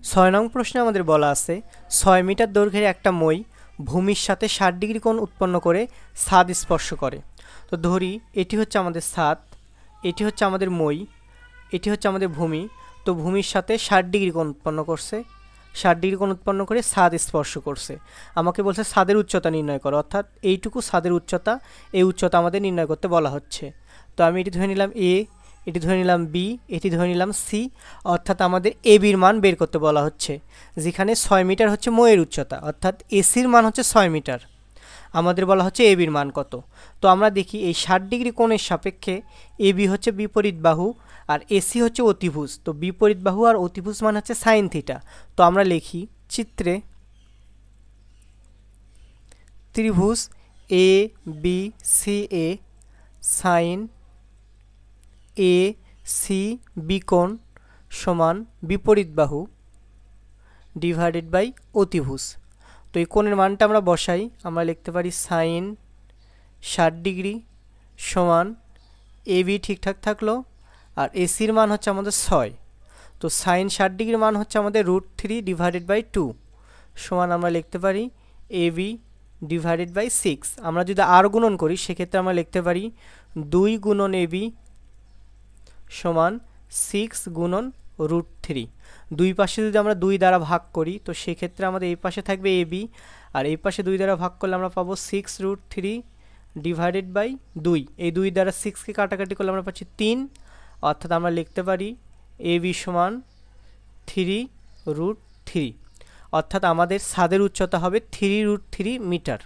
6 নং প্রশ্নে আমাদের বলা আছে 6 মিটার দৈর্ঘ্যের একটা মই ভূমির সাথে 60 ডিগ্রি কোণ উৎপন্ন করে ছাদ স্পর্শ করে। তো ধরি এটি হচ্ছে আমাদের ছাদ, এটি হচ্ছে আমাদের মই, এটি হচ্ছে আমাদের ভূমি। তো ভূমির সাথে 60 ডিগ্রি কোণ উৎপন্ন করছে, 60 ডিগ্রি কোণ উৎপন্ন করে ছাদ স্পর্শ করছে। আমাকে বলছে ছাদের উচ্চতা নির্ণয় করো, অর্থাৎ এইটুকু ছাদের উচ্চতা, এই উচ্চতা আমাদের নির্ণয় করতে বলা হচ্ছে। তো আমি এটি ধরে নিলাম এ, এটি ধরে নিলাম বি, এটি ধরে নিলাম সি, অর্থাৎ আমাদের এ বির মান বের করতে বলা হচ্ছে। যেখানে 6 মিটার হচ্ছে মইয়ের উচ্চতা, অর্থাৎ এসির মান হচ্ছে 6 মিটার। আমাদের বলা হচ্ছে এ বির মান কত। তো আমরা দেখি এই 60 ডিগ্রি কোণের সাপেক্ষে এ বি হচ্ছে বিপরীত বাহু আর এসি হচ্ছে অতিভুজ। তো বিপরীত বাহু আর অতিভুজ মান হচ্ছে সাইন থিটা। তো আমরা লিখি চিত্রে ত্রিভুজ এ বি সি এ সাইন এ সি বি কোণ সমান বিপরীত বাহু ডিভাইডেড বাই অতিভুজ। তো এই কোণের মানটা আমরা বসাই, আমরা লিখতে পারি সাইন 60 ডিগ্রি সমান এ বি ঠিকঠাক থাকলো আর এসির মান হচ্ছে আমাদের 6। তো সাইন 60 ডিগ্রির মান হচ্ছে আমাদের √3 ডিভাইডেড বাই 2 সমান আমরা লিখতে পারি এ বি ডিভাইডেড বাই 6। আমরা যদি আর গুণন করি সেক্ষেত্রে আমরা লিখতে পারি 2 গুণন এ বি সমান 6 গুণন √3। দুই পাশে যদি আমরা 2 দ্বারা ভাগ করি তো সেক্ষেত্রে আমাদের এই পাশে থাকবে এ বি আর এই পাশে 2 দ্বারা ভাগ করলে আমরা পাবো 6√3 ডিভাইডেড বাই 2। এই 2 দ্বারা 6কে কাটাকাটি করলে আমরা পাচ্ছি 3, অর্থাৎ আমরা লিখতে পারি এ বি সমান 3√3, অর্থাৎ আমাদের ছাদের উচ্চতা হবে 3√3 মিটার।